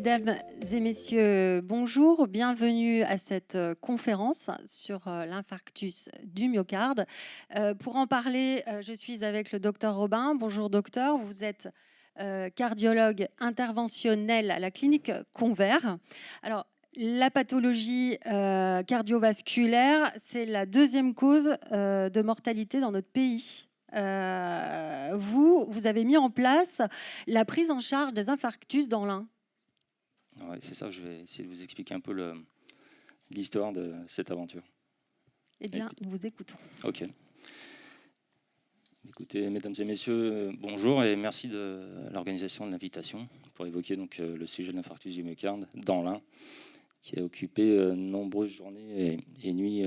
Mesdames et messieurs, bonjour, bienvenue à cette conférence sur l'infarctus du myocarde. Pour en parler, je suis avec le docteur Robin. Bonjour docteur, vous êtes cardiologue interventionnel à la clinique Convert. Alors, la pathologie cardiovasculaire, c'est la deuxième cause de mortalité dans notre pays. Vous avez mis en place la prise en charge des infarctus dans l'Ain. Ouais, c'est ça, je vais essayer de vous expliquer un peu l'histoire de cette aventure. Eh bien, nous vous écoutons. Ok. Écoutez, mesdames et messieurs, bonjour et merci de l'organisation de l'invitation pour évoquer donc, le sujet de l'infarctus du myocarde dans l'Ain, qui a occupé de nombreuses journées et nuits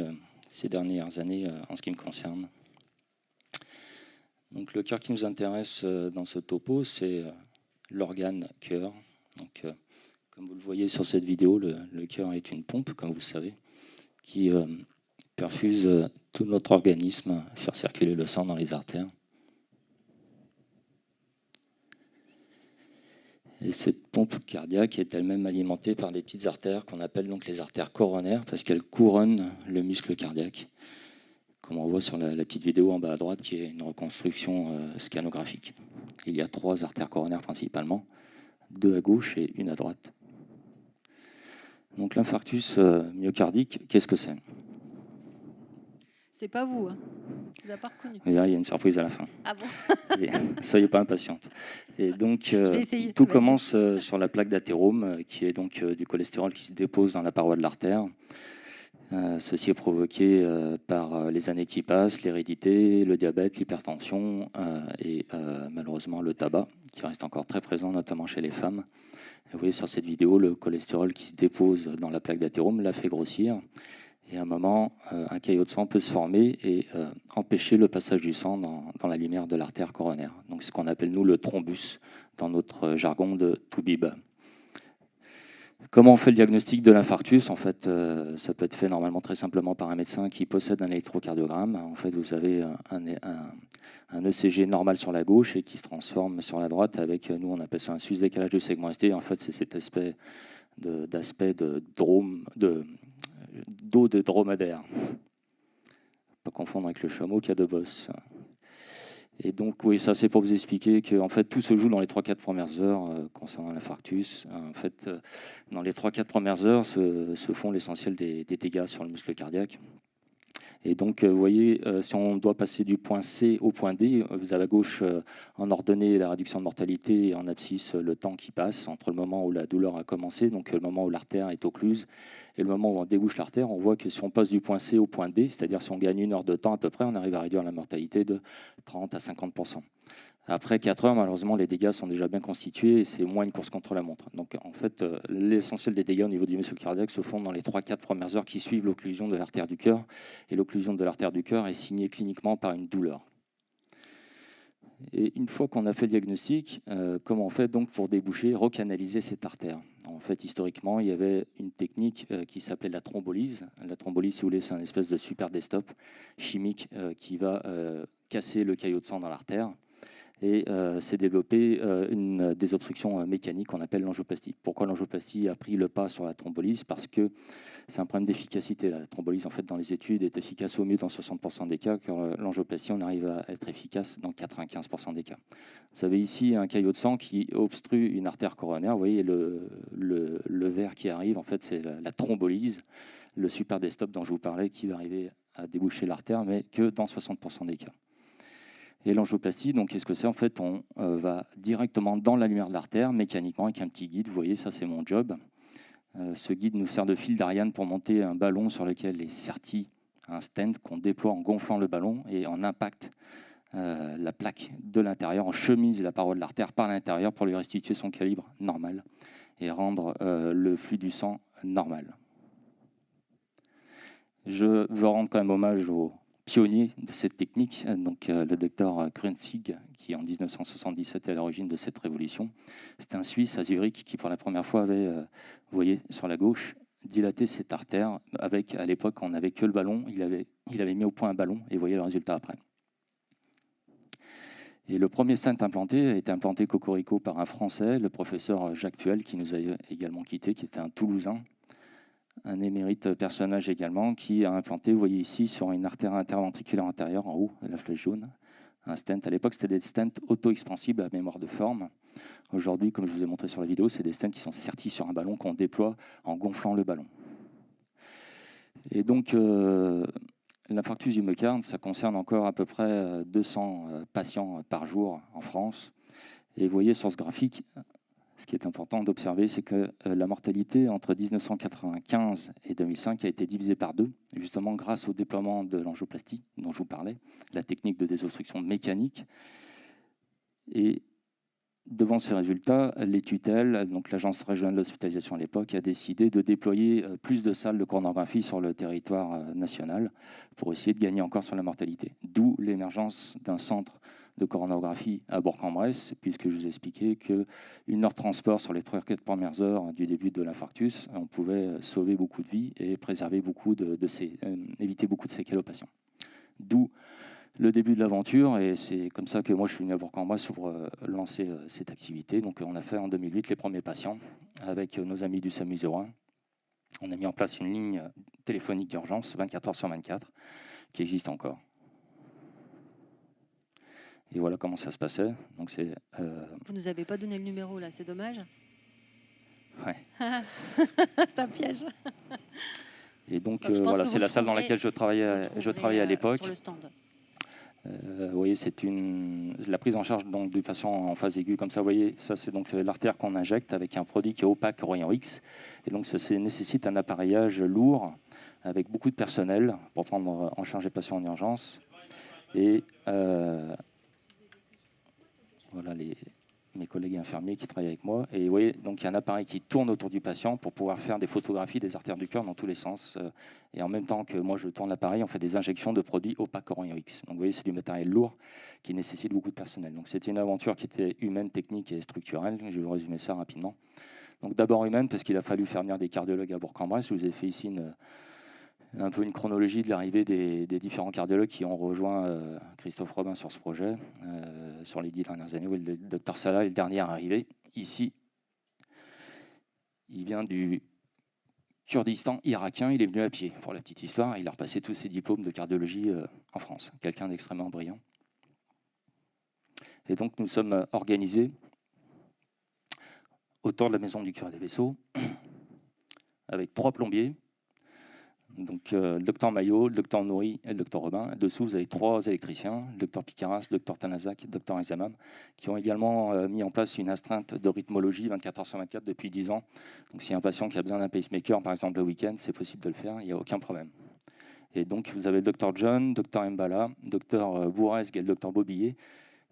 ces dernières années en ce qui me concerne. Donc, le cœur qui nous intéresse dans ce topo, c'est l'organe cœur. Donc, comme vous le voyez sur cette vidéo, le cœur est une pompe, comme vous le savez, qui perfuse tout notre organisme, faire circuler le sang dans les artères. Et cette pompe cardiaque est elle-même alimentée par des petites artères qu'on appelle donc les artères coronaires, parce qu'elles couronnent le muscle cardiaque, comme on voit sur la petite vidéo en bas à droite, qui est une reconstruction scannographique. Il y a 3 artères coronaires principalement, 2 à gauche et 1 à droite. Donc l'infarctus myocardique, qu'est-ce que c'est? C'est pas vous, hein. Vous n'avez pas reconnu. Et là, il y a une surprise à la fin. Ah bon? Soyez pas impatiente. Et donc, essayer. tout commence sur la plaque d'athérome, qui est donc du cholestérol qui se dépose dans la paroi de l'artère. Ceci est provoqué par les années qui passent, l'hérédité, le diabète, l'hypertension et malheureusement le tabac, qui reste encore très présent, notamment chez les femmes. Et vous voyez sur cette vidéo le cholestérol qui se dépose dans la plaque d'athérome, la fait grossir. Et à un moment, un caillot de sang peut se former et empêcher le passage du sang dans la lumière de l'artère coronaire. Donc, c'est ce qu'on appelle, nous, le thrombus, dans notre jargon de Toubib. Comment on fait le diagnostic de l'infarctus? En fait, ça peut être fait normalement très simplement par un médecin qui possède un électrocardiogramme. En fait, vous avez un ECG normal sur la gauche et qui se transforme sur la droite avec, nous, on appelle ça un sus-décalage du segment ST. En fait, c'est cet aspect de dos de dromadaire. Pas confondre avec le chameau qui a 2 bosses. Et donc, oui, ça c'est pour vous expliquer que en fait, tout se joue dans les 3-4 premières heures concernant l'infarctus. En fait, dans les 3-4 premières heures se font l'essentiel des dégâts sur le muscle cardiaque. Et donc, vous voyez, si on doit passer du point C au point D, vous avez à gauche en ordonnée la réduction de mortalité et en abscisse le temps qui passe entre le moment où la douleur a commencé, donc le moment où l'artère est occluse, et le moment où on débouche l'artère. On voit que si on passe du point C au point D, c'est-à-dire si on gagne 1 heure de temps à peu près, on arrive à réduire la mortalité de 30 à 50%. Après 4 heures, malheureusement, les dégâts sont déjà bien constitués et c'est moins une course contre la montre. Donc, en fait, l'essentiel des dégâts au niveau du muscle cardiaque se font dans les 3-4 premières heures qui suivent l'occlusion de l'artère du cœur. Et l'occlusion de l'artère du cœur est signée cliniquement par une douleur. Et une fois qu'on a fait le diagnostic, comment on fait donc pour déboucher, recanaliser cette artère? En fait, historiquement, il y avait une technique qui s'appelait la thrombolyse. La thrombolyse, si vous voulez, c'est une espèce de super desktop chimique qui va casser le caillot de sang dans l'artère. Et s'est développée une désobstruction mécanique qu'on appelle l'angioplastie. Pourquoi l'angioplastie a pris le pas sur la thrombolyse? Parce que c'est un problème d'efficacité. La thrombolyse, en fait, dans les études, est efficace au mieux dans 60% des cas, car l'angioplastie, on arrive à être efficace dans 95% des cas. Vous avez ici un caillot de sang qui obstrue une artère coronaire. Vous voyez le verre qui arrive, en fait, c'est la thrombolyse, le super desktop dont je vous parlais, qui va arriver à déboucher l'artère, mais que dans 60% des cas. Et l'angioplastie, donc qu'est-ce que c'est? En fait, on va directement dans la lumière de l'artère, mécaniquement, avec un petit guide. Vous voyez, ça c'est mon job. Ce guide nous sert de fil d'Ariane pour monter un ballon sur lequel est serti un stent qu'on déploie en gonflant le ballon et en impact la plaque de l'intérieur, on chemise la paroi de l'artère par l'intérieur pour lui restituer son calibre normal et rendre le flux du sang normal. Je veux rendre quand même hommage au pionnier de cette technique, donc le docteur Kreutzig, qui en 1977 est à l'origine de cette révolution. C'était un Suisse à Zurich qui, pour la première fois, avait, vous voyez, sur la gauche, dilaté cette artère. Avec, à l'époque, on n'avait que le ballon. Il avait mis au point un ballon et vous voyez le résultat après. Et le premier stent implanté a été implanté cocorico par un Français, le professeur Jacques Fuel, qui nous a également quittés, qui était un Toulousain, un émérite personnage également, qui a implanté, vous voyez ici, sur une artère interventriculaire antérieure, en haut, la flèche jaune, un stent. À l'époque, c'était des stents auto-expansibles à mémoire de forme. Aujourd'hui, comme je vous ai montré sur la vidéo, c'est des stents qui sont sertis sur un ballon qu'on déploie en gonflant le ballon. Et donc, l'infarctus du myocarde, ça concerne encore à peu près 200 patients par jour en France. Et vous voyez sur ce graphique, ce qui est important d'observer, c'est que la mortalité entre 1995 et 2005 a été divisée par 2, justement grâce au déploiement de l'angioplastie dont je vous parlais, la technique de désobstruction mécanique. Et devant ces résultats, les tutelles, donc l'Agence régionale de l'hospitalisation à l'époque, a décidé de déployer plus de salles de coronographie sur le territoire national pour essayer de gagner encore sur la mortalité. D'où l'émergence d'un centre de coronographie à Bourg-en-Bresse, puisque je vous ai expliqué qu'une heure de transport sur les 3-4 premières heures du début de l'infarctus, on pouvait sauver beaucoup de vies et préserver éviter beaucoup de séquelles aux patients. D'où le début de l'aventure, et c'est comme ça que moi je suis venu à Bourg-en-Bresse pour lancer cette activité. Donc on a fait en 2008 les premiers patients avec nos amis du SAMU 01. On a mis en place une ligne téléphonique d'urgence 24 heures sur 24 qui existe encore. Et voilà comment ça se passait. Donc Vous ne nous avez pas donné le numéro là, c'est dommage. Ouais. C'est un piège. Et donc voilà, c'est la salle dans laquelle je travaillais à l'époque. Sur le stand. Vous voyez, c'est la prise en charge donc, du patient en phase aiguë. Comme ça, vous voyez, ça c'est donc l'artère qu'on injecte avec un produit qui est opaque au rayon X. Et donc ça nécessite un appareillage lourd avec beaucoup de personnel pour prendre en charge les patients en urgence. Et voilà mes collègues infirmiers qui travaillent avec moi. Et vous voyez, donc il y a un appareil qui tourne autour du patient pour pouvoir faire des photographies des artères du cœur dans tous les sens. Et en même temps que moi je tourne l'appareil, on fait des injections de produits opaques au rayon X. Donc vous voyez, c'est du matériel lourd qui nécessite beaucoup de personnel. Donc c'était une aventure qui était humaine, technique et structurelle. Je vais vous résumer ça rapidement. Donc d'abord humaine, parce qu'il a fallu faire venir des cardiologues à Bourg-en-Bresse. Je vous ai fait ici un peu une chronologie de l'arrivée des différents cardiologues qui ont rejoint Christophe Robin sur ce projet sur les 10 dernières années. Oui, le docteur Salah est le dernier à arriver. Ici, il vient du Kurdistan irakien, il est venu à pied, pour la petite histoire. Il a repassé tous ses diplômes de cardiologie en France. Quelqu'un d'extrêmement brillant. Et donc nous sommes organisés autour de la maison du curé des Vaisseaux avec 3 plombiers. Donc le docteur Maillot, le docteur Nourri et le docteur Robin. Dessous, vous avez 3 électriciens, le docteur Picaras, le docteur Tanazak et le docteur Examam, qui ont également mis en place une astreinte de rythmologie 24 heures sur 24 depuis 10 ans. Donc si un patient qui a besoin d'un pacemaker, par exemple le week-end, c'est possible de le faire, il n'y a aucun problème. Et donc vous avez le docteur John, le docteur Mbala, le docteur Bourresque et le docteur Bobillet,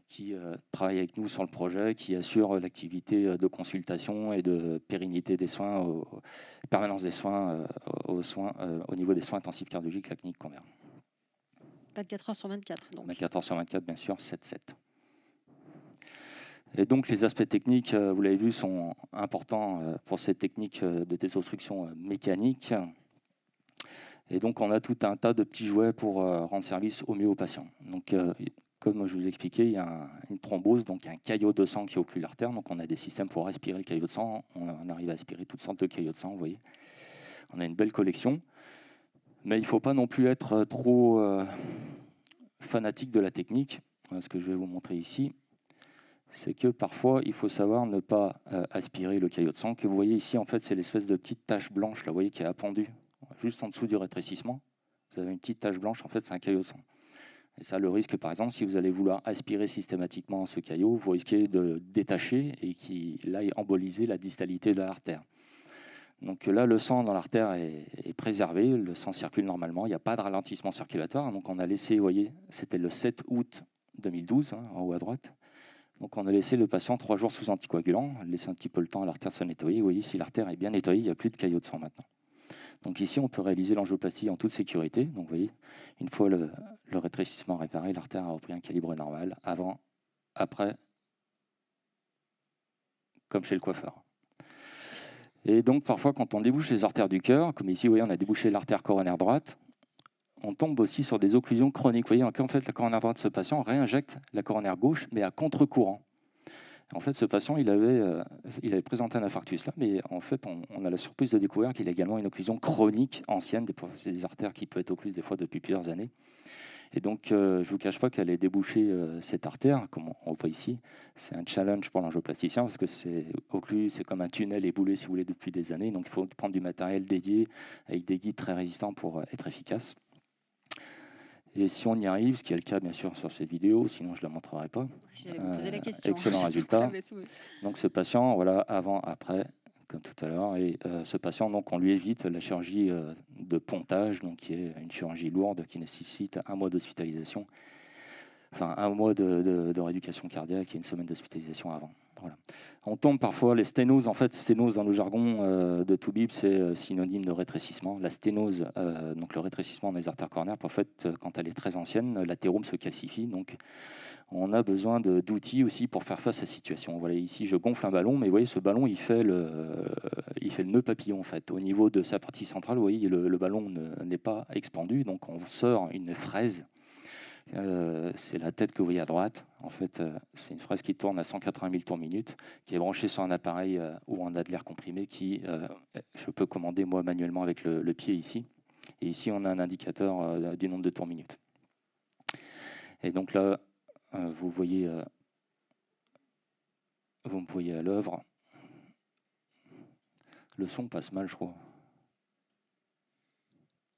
qui travaillent avec nous sur le projet, qui assurent l'activité de consultation et de pérennité des soins, permanence des soins, au niveau des soins intensifs cardiologiques, la clinique Convert. 24 heures sur 24. Donc. 24 heures sur 24, bien sûr, 7-7. Et donc les aspects techniques, vous l'avez vu, sont importants pour cette technique de désobstruction mécanique. Et donc on a tout un tas de petits jouets pour rendre service au mieux aux patients. Donc comme je vous expliquais, il y a une thrombose, donc un caillot de sang qui occlue l'artère. Donc on a des systèmes pour aspirer le caillot de sang. On arrive à aspirer toutes sortes de caillots de sang, vous voyez. On a une belle collection. Mais il ne faut pas non plus être trop fanatique de la technique. Voilà ce que je vais vous montrer ici. C'est que parfois, il faut savoir ne pas aspirer le caillot de sang. Que vous voyez ici, en fait, c'est l'espèce de petite tache blanche là, vous voyez, qui est appendue juste en dessous du rétrécissement. Vous avez une petite tache blanche, en fait, c'est un caillot de sang. Et ça, le risque, par exemple, si vous allez vouloir aspirer systématiquement ce caillot, vous risquez de détacher et qu'il aille emboliser la distalité de l'artère. Donc là, le sang dans l'artère est préservé, le sang circule normalement, il n'y a pas de ralentissement circulatoire. Donc on a laissé, vous voyez, c'était le 7 août 2012, en haut à droite. Donc on a laissé le patient 3 jours sous anticoagulant, laisser un petit peu le temps à l'artère de se nettoyer. Vous voyez, si l'artère est bien nettoyée, il n'y a plus de caillot de sang maintenant. Donc ici, on peut réaliser l'angioplastie en toute sécurité. Donc vous voyez, une fois le rétrécissement réparé, l'artère a repris un calibre normal, avant, après, comme chez le coiffeur. Et donc parfois, quand on débouche les artères du cœur, comme ici, vous voyez, on a débouché l'artère coronaire droite, on tombe aussi sur des occlusions chroniques. Vous voyez, en fait, la coronaire droite de ce patient réinjecte la coronaire gauche, mais à contre-courant. En fait, ce patient, il avait présenté un infarctus là, mais en fait, on a la surprise de découvrir qu'il a également une occlusion chronique ancienne. C'est des artères qui peuvent être occluses des fois depuis plusieurs années. Et donc, je ne vous cache pas qu'elle ait débouché cette artère, comme on voit ici. C'est un challenge pour l'angioplasticien parce que c'est occlu, c'est comme un tunnel éboulé, si vous voulez, depuis des années. Donc, il faut prendre du matériel dédié avec des guides très résistants pour être efficace. Et si on y arrive, ce qui est le cas bien sûr sur cette vidéo, sinon je ne la montrerai pas. J'allais vous poser la question. Excellent résultat. Donc ce patient, voilà, avant, après, comme tout à l'heure, et ce patient, donc on lui évite la chirurgie de pontage, donc qui est une chirurgie lourde qui nécessite 1 mois d'hospitalisation, enfin 1 mois de rééducation cardiaque et 1 semaine d'hospitalisation avant. Voilà. On tombe parfois, les sténoses, en fait, sténose dans le jargon de Toubib, c'est synonyme de rétrécissement. La sténose, donc le rétrécissement des artères coronaires, en fait, quand elle est très ancienne, l'athérome se calcifie. Donc, on a besoin d'outils aussi pour faire face à cette situation. Voilà, ici, je gonfle un ballon, mais vous voyez, ce ballon, il fait le nœud papillon, en fait. Au niveau de sa partie centrale, vous voyez, le ballon n'est pas expandu, donc on sort une fraise. C'est la tête que vous voyez à droite. En fait, c'est une fraise qui tourne à 180 000 tours minute, qui est branchée sur un appareil où on a de l'air comprimé qui, je peux commander moi manuellement avec le pied ici. Et ici, on a un indicateur du nombre de tours minute. Et donc là, vous me voyez à l'œuvre. Le son passe mal, je crois.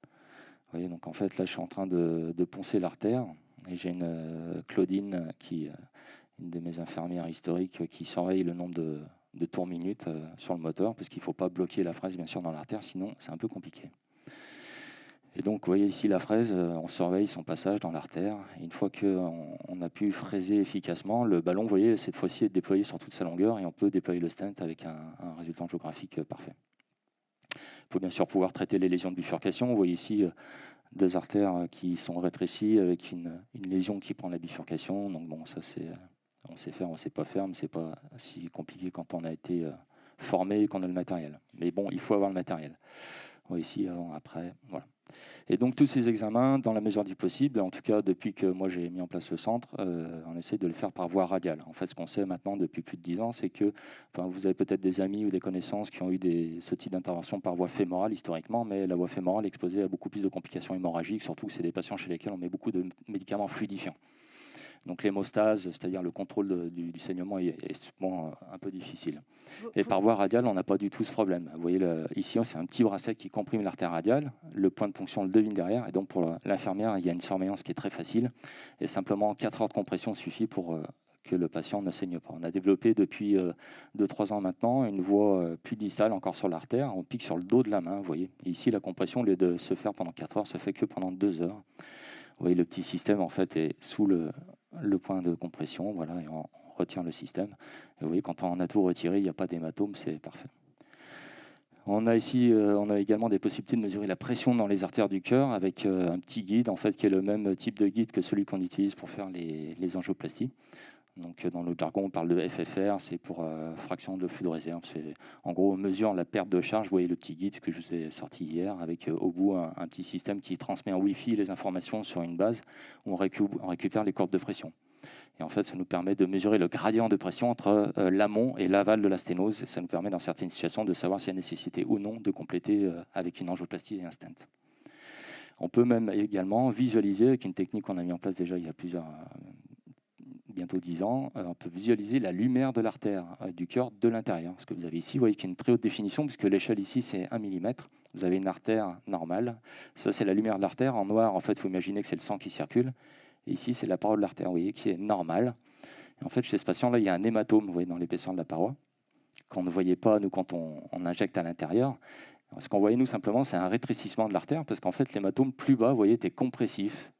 Vous voyez, donc en fait, là, je suis en train de poncer l'artère. Et j'ai une Claudine, une de mes infirmières historiques, qui surveille le nombre de tours minutes sur le moteur, parce qu'il ne faut pas bloquer la fraise, bien sûr, dans l'artère, sinon c'est un peu compliqué. Et donc, vous voyez ici la fraise, on surveille son passage dans l'artère. Une fois qu'on a pu fraiser efficacement, le ballon, vous voyez, cette fois-ci est déployé sur toute sa longueur, et on peut déployer le stent avec un résultat angiographique parfait. Il faut bien sûr pouvoir traiter les lésions de bifurcation. Vous voyez ici 2 artères qui sont rétrécies avec une lésion qui prend la bifurcation. Donc bon, ça c'est, on sait faire, on ne sait pas faire, mais c'est pas si compliqué quand on a été formé et qu'on a le matériel. Mais bon, il faut avoir le matériel. Vous voyez ici, avant, après, voilà. Et donc tous ces examens, dans la mesure du possible, en tout cas depuis que moi j'ai mis en place le centre, on essaie de le faire par voie radiale. En fait, ce qu'on sait maintenant depuis plus de 10 ans, c'est que, enfin, vous avez peut-être des amis ou des connaissances qui ont eu ce type d'intervention par voie fémorale historiquement, mais la voie fémorale est exposée à beaucoup plus de complications hémorragiques, surtout que c'est des patients chez lesquels on met beaucoup de médicaments fluidifiants. Donc l'hémostase, c'est-à-dire le contrôle du saignement, est souvent un peu difficile. Et par voie radiale, on n'a pas du tout ce problème. Vous voyez, ici, c'est un petit bracelet qui comprime l'artère radiale. Le point de ponction, on le devine derrière. Et donc, pour l'infirmière, il y a une surveillance qui est très facile. Et simplement, 4 heures de compression suffit pour que le patient ne saigne pas. On a développé depuis 2-3 ans maintenant une voie plus distale encore sur l'artère. On pique sur le dos de la main, vous voyez. Et ici, la compression, au lieu de se faire pendant 4 heures, se fait que pendant 2 heures. Vous voyez, le petit système, en fait, est sous le point de compression, voilà, et on retient le système. Et vous voyez, quand on a tout retiré, il n'y a pas d'hématome, c'est parfait. On a ici, on a également des possibilités de mesurer la pression dans les artères du cœur avec un petit guide, en fait, qui est le même type de guide que celui qu'on utilise pour faire les angioplasties. Donc, dans le jargon, on parle de FFR, c'est pour fraction de flux de réserve. En gros, on mesure la perte de charge. Vous voyez le petit guide que je vous ai sorti hier, avec au bout un petit système qui transmet en Wi-Fi les informations sur une base où on récupère les courbes de pression. Et en fait, ça nous permet de mesurer le gradient de pression entre l'amont et l'aval de la sténose. Ça nous permet, dans certaines situations, de savoir s'il y a nécessité ou non de compléter avec une angioplastie et un stent. On peut même également visualiser, avec une technique qu'on a mis en place déjà il y a bientôt 10 ans, on peut visualiser la lumière de l'artère du cœur de l'intérieur. Ce que vous avez ici, vous voyez qu'il y a une très haute définition, puisque l'échelle ici, c'est 1 mm. Vous avez une artère normale. Ça, c'est la lumière de l'artère. En noir, en fait, il faut imaginer que c'est le sang qui circule. Et ici, c'est la paroi de l'artère, vous voyez, qui est normale. Et en fait, chez ce patient-là, il y a un hématome, vous voyez, dans l'épaisseur de la paroi, qu'on ne voyait pas, nous, quand on injecte à l'intérieur. Ce qu'on voyait, nous, simplement, c'est un rétrécissement de l'artère, parce qu'en fait, l'hématome plus bas, vous voyez, était compressif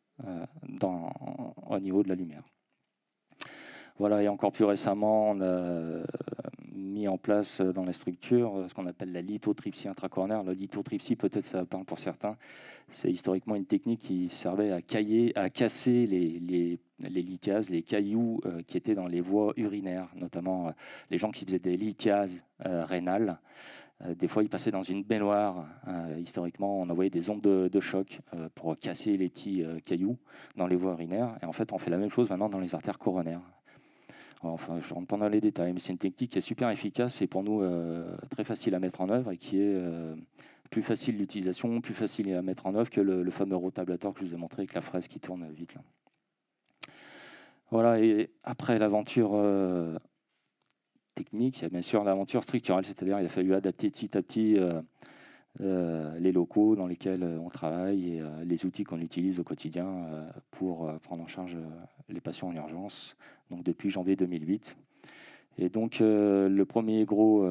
au niveau de la lumière. Voilà, et encore plus récemment, on a mis en place dans la structure ce qu'on appelle la lithotripsie intracoronaire. La lithotripsie, peut-être ça parle pour certains, c'est historiquement une technique qui servait à casser les lithiases, les cailloux qui étaient dans les voies urinaires, notamment les gens qui faisaient des lithiases rénales. Des fois, ils passaient dans une baignoire. Historiquement, on envoyait des ondes de choc pour casser les petits cailloux dans les voies urinaires. Et en fait, on fait la même chose maintenant dans les artères coronaires. Enfin, je ne rentre pas dans les détails, mais c'est une technique qui est super efficace et pour nous très facile à mettre en œuvre et qui est plus facile d'utilisation, plus facile à mettre en œuvre que le fameux rotablateur que je vous ai montré avec la fraise qui tourne vite. Là. Voilà, et après l'aventure technique, il y a bien sûr l'aventure structurelle, c'est-à-dire il a fallu adapter petit à petit les locaux dans lesquels on travaille et les outils qu'on utilise au quotidien pour prendre en charge les patients en urgence, donc depuis janvier 2008. Et donc le premier gros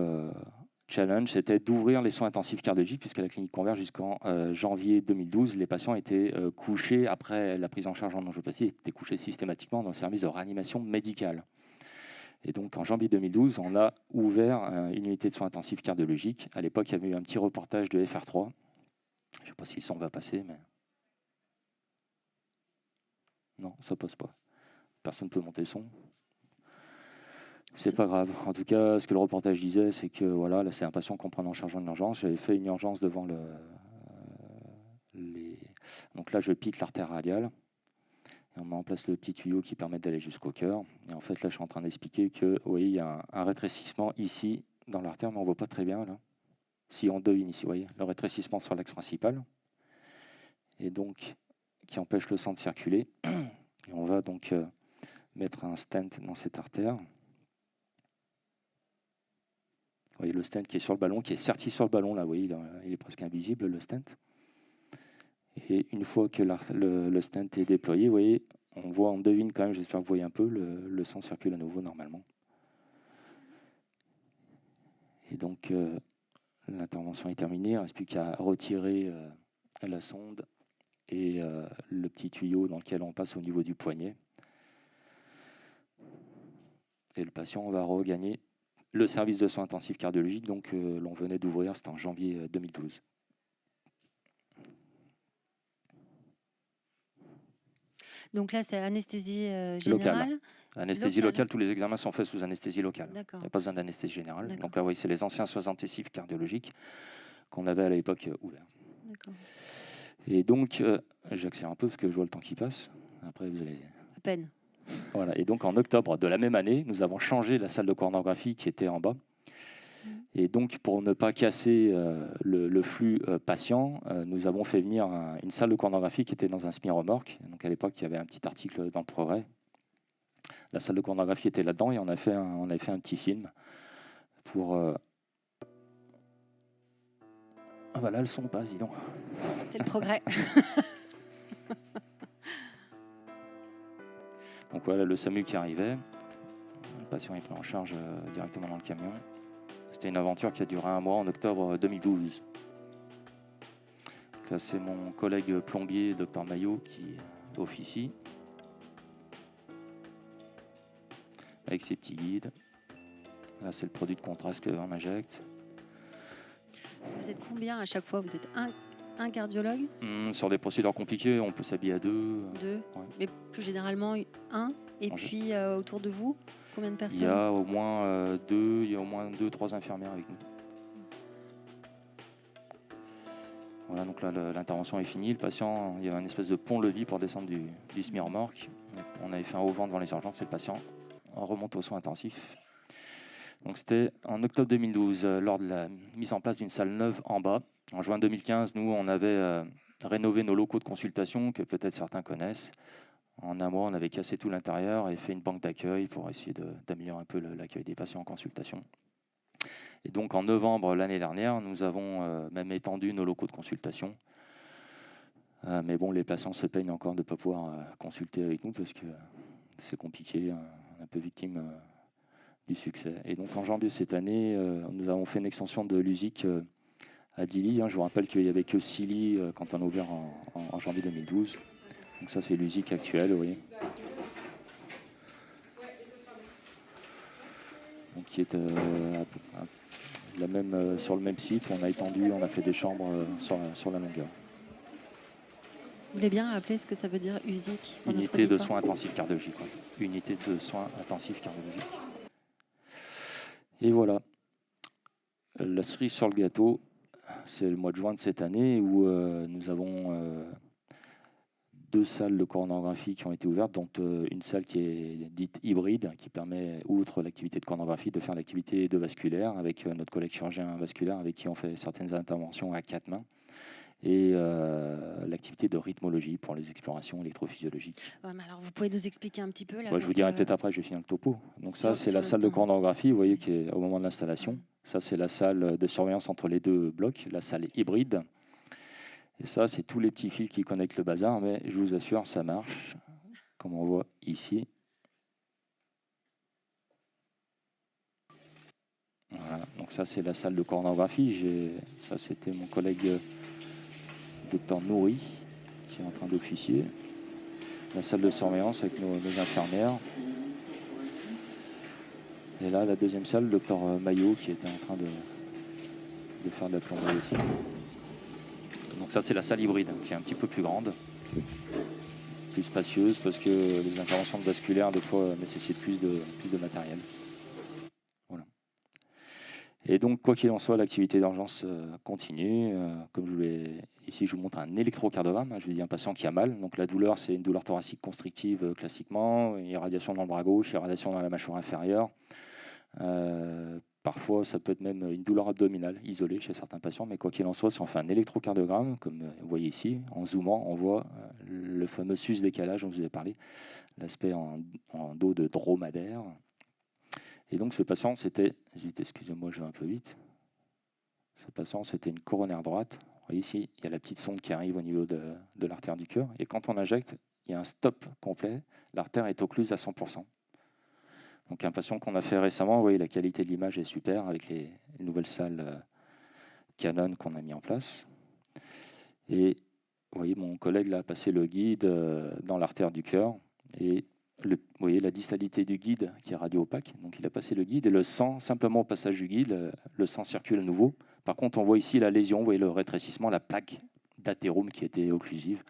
challenge, c'était d'ouvrir les soins intensifs cardiologiques, puisque la clinique Converge, jusqu'en janvier 2012, les patients étaient couchés, après la prise en charge en angioplastie, étaient couchés systématiquement dans le service de réanimation médicale. Et donc en janvier 2012, on a ouvert une unité de soins intensifs cardiologiques. À l'époque, il y avait eu un petit reportage de FR3. Je ne sais pas si le son va passer, mais... Non, ça ne passe pas. Personne ne peut monter le son. C'est pas grave. En tout cas, ce que le reportage disait, c'est que voilà, là, c'est un patient qu'on prend en charge en urgence. J'avais fait une urgence devant Donc là, je pique l'artère radiale. Et on met en place le petit tuyau qui permet d'aller jusqu'au cœur. Et en fait, là, je suis en train d'expliquer que, vous voyez, il y a un rétrécissement ici, dans l'artère, mais on ne voit pas très bien, là. Si on devine ici, vous voyez, le rétrécissement sur l'axe principal. Et donc, qui empêche le sang de circuler. Et on va donc mettre un stent dans cette artère. Vous voyez le stent qui est sur le ballon, qui est serti sur le ballon, là, vous voyez, il est presque invisible, le stent. Et une fois que le stent est déployé, vous voyez, on devine quand même, j'espère que vous voyez un peu, le sang circule à nouveau normalement. Et donc, l'intervention est terminée, il ne reste plus qu'à retirer la sonde et le petit tuyau dans lequel on passe au niveau du poignet. Et le patient va regagner le service de soins intensifs cardiologiques, donc l'on venait d'ouvrir, c'était en janvier 2012. Donc là, c'est anesthésie générale. Locale. Anesthésie locale, tous les examens sont faits sous anesthésie locale. Il n'y a pas besoin d'anesthésie générale. Donc là, oui, c'est les anciens soins intensifs cardiologiques qu'on avait à l'époque ouverts. Et donc, j'accélère un peu parce que je vois le temps qui passe. Après, vous allez... À peine. Voilà. Et donc, en octobre de la même année, nous avons changé la salle de coronographie qui était en bas. Et donc, pour ne pas casser le flux patient, nous avons fait venir une salle de coronographie qui était dans un semi-remorque. Donc, à l'époque, il y avait un petit article dans le Progrès. La salle de coronographie était là-dedans et on a fait un petit film pour... Ah, voilà, le son passe, dis donc. C'est le Progrès. Donc voilà, le SAMU qui arrivait. Le patient est pris en charge directement dans le camion. C'était une aventure qui a duré 1 mois en octobre 2012. Donc là, c'est mon collègue plombier, Dr Maillot, qui officie. Avec ses petits guides. Là, c'est le produit de contraste qu'on injecte. Vous êtes combien à chaque fois? Vous êtes un cardiologue? Sur des procédures compliquées, on peut s'habiller à 2. Deux, ouais. Mais plus généralement un. Et puis autour de vous, combien de personnes? Il y a au moins 2, il y a au moins 2-3 infirmières avec nous. Voilà, donc là, l'intervention est finie. Le patient, il y a une espèce de pont-levis pour descendre du semi-remorque. On avait fait un haut vent devant les urgences et le patient remonte aux soins intensifs. Donc c'était en octobre 2012, lors de la mise en place d'une salle neuve en bas. En juin 2015, nous, on avait rénové nos locaux de consultation, que peut-être certains connaissent. En un mois, on avait cassé tout l'intérieur et fait une banque d'accueil pour essayer d'améliorer un peu l'accueil des patients en consultation. Et donc en novembre l'année dernière, nous avons même étendu nos locaux de consultation. Mais bon, les patients se peignent encore de ne pas pouvoir consulter avec nous parce que c'est compliqué, on est un peu victime du succès. Et donc en janvier cette année, nous avons fait une extension de l'USIC à 10 lits. Je vous rappelle qu'il n'y avait que 6 lits quand on a ouvert en janvier 2012. Donc ça, c'est l'USIC actuelle, vous voyez. Donc qui est sur le même site. On a étendu, on a fait des chambres sur la longueur. Vous voulez bien rappeler ce que ça veut dire USIC? Unité de soins intensifs cardiologiques. Ouais. Unité de soins intensifs cardiologiques. Et voilà. la cerise sur le gâteau, c'est le mois de juin de cette année où nous avons 2 salles de coronographie qui ont été ouvertes, dont une salle qui est dite hybride, qui permet, outre l'activité de coronographie, de faire l'activité de vasculaire avec notre collègue chirurgien vasculaire avec qui on fait certaines interventions à 4 mains, et l'activité de rythmologie pour les explorations électrophysiologiques. Ouais, mais alors, vous pouvez nous expliquer un petit peu là, Je vous dirai peut-être après, je vais finir le topo. Donc ça, c'est sur la le salle de stand. coronographie, vous voyez, qui est au moment de l'installation. Ça, c'est la salle de surveillance entre les 2 blocs, la salle hybride. Et ça, c'est tous les petits fils qui connectent le bazar, mais je vous assure, ça marche, comme on voit ici. Voilà, donc ça, c'est la salle de coronographie. Ça, c'était mon collègue docteur Nouri, qui est en train d'officier. La salle de surveillance avec nos infirmières. Et là, la deuxième salle, le docteur Maillot, qui était en train de faire de la plomberie aussi. Donc ça, c'est la salle hybride, qui est un petit peu plus grande, plus spacieuse, parce que les interventions vasculaires, des fois, nécessitent plus de matériel. Voilà. Et donc, quoi qu'il en soit, l'activité d'urgence continue. Comme ici, je vous montre un électrocardiogramme. Je vous dis un patient qui a mal. Donc la douleur, c'est une douleur thoracique constrictive classiquement, irradiation dans le bras gauche, irradiation dans la mâchoire inférieure. Parfois, ça peut être même une douleur abdominale isolée chez certains patients, mais quoi qu'il en soit, si on fait un électrocardiogramme, comme vous voyez ici, en zoomant, on voit le fameux sus-décalage dont je vous ai parlé, l'aspect en dos de dromadaire. Et donc ce patient, excusez-moi, je vais un peu vite. Ce patient, c'était une coronaire droite. Vous voyez ici, il y a la petite sonde qui arrive au niveau de l'artère du cœur. Et quand on injecte, il y a un stop complet. L'artère est occluse à 100%. Donc un patient qu'on a fait récemment, vous voyez, la qualité de l'image est super avec les nouvelles salles Canon qu'on a mis en place. Et vous voyez, mon collègue là, a passé le guide dans l'artère du cœur. Et vous voyez la distalité du guide qui est radio-opaque. Donc il a passé le guide et le sang, simplement au passage du guide, le sang circule à nouveau. Par contre, on voit ici la lésion, vous voyez le rétrécissement, la plaque d'athérome qui était occlusive.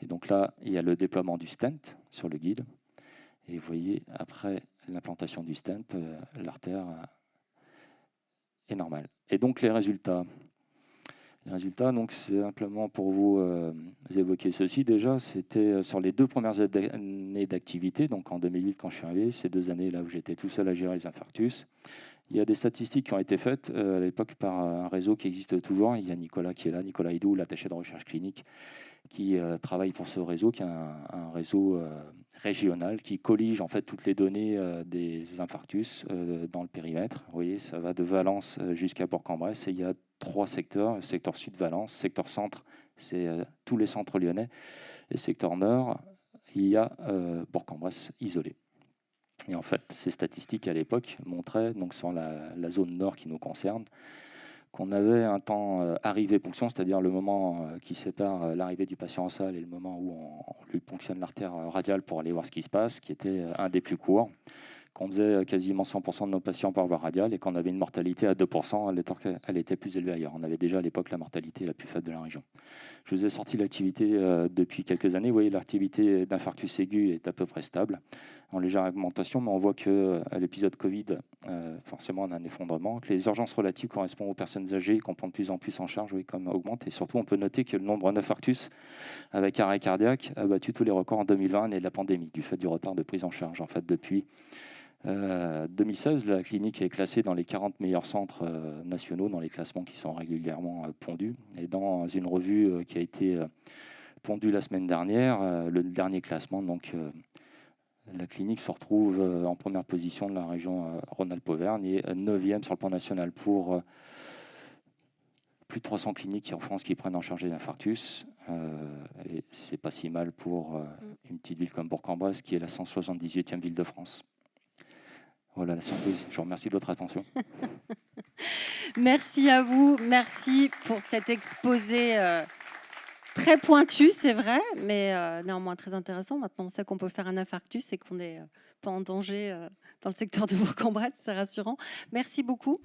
Et donc là, il y a le déploiement du stent sur le guide. Et vous voyez, après l'implantation du stent, l'artère est normale. Et donc les résultats, donc, c'est simplement pour vous évoquer ceci. Déjà, c'était sur les 2 premières années d'activité, donc en 2008 quand je suis arrivé, ces 2 années-là où j'étais tout seul à gérer les infarctus. Il y a des statistiques qui ont été faites à l'époque par un réseau qui existe toujours. Il y a Nicolas qui est là, Nicolas Hidou, l'attaché de recherche clinique, qui travaille pour ce réseau, qui est un réseau régional, qui collige en fait toutes les données des infarctus dans le périmètre. Vous voyez, ça va de Valence jusqu'à Bourg-en-Bresse, et il y a 3 secteurs, secteur sud Valence, secteur centre, c'est tous les centres lyonnais, et secteur nord, il y a Bourg-en-Bresse isolé. Et en fait, ces statistiques à l'époque montraient, donc sur la zone nord qui nous concerne, qu'on avait un temps arrivée-ponction, c'est-à-dire le moment qui sépare l'arrivée du patient en salle et le moment où on lui ponctionne l'artère radiale pour aller voir ce qui se passe, qui était un des plus courts, qu'on faisait quasiment 100% de nos patients par voie radiale et qu'on avait une mortalité à 2%, elle était plus élevée ailleurs. On avait déjà à l'époque la mortalité la plus faible de la région. Je vous ai sorti l'activité depuis quelques années. Vous voyez, l'activité d'infarctus aigu est à peu près stable, en légère augmentation, mais on voit qu'à l'épisode Covid, forcément, on a un effondrement. Que les urgences relatives correspondent aux personnes âgées qu'on prend de plus en plus en charge, oui, comme augmente. Et surtout, on peut noter que le nombre d'infarctus avec arrêt cardiaque a battu tous les records en 2020, année de la pandémie, du fait du retard de prise en charge. En fait, depuis 2016, la clinique est classée dans les 40 meilleurs centres nationaux, dans les classements qui sont régulièrement pondus. Et dans une revue qui a été pondue la semaine dernière, le dernier classement, donc la clinique se retrouve en première position de la région Rhône-Alpes-Auvergne et 9e sur le plan national pour plus de 300 cliniques en France qui prennent en charge les infarctus. Et c'est pas si mal pour une petite ville comme Bourg-en-Bresse, qui est la 178e ville de France. Voilà la surprise. Je vous remercie de votre attention. Merci à vous. Merci pour cet exposé très pointu, c'est vrai, mais néanmoins très intéressant. Maintenant, on sait qu'on peut faire un infarctus et qu'on n'est pas en danger dans le secteur de Bourg-en-Bresse. C'est rassurant. Merci beaucoup.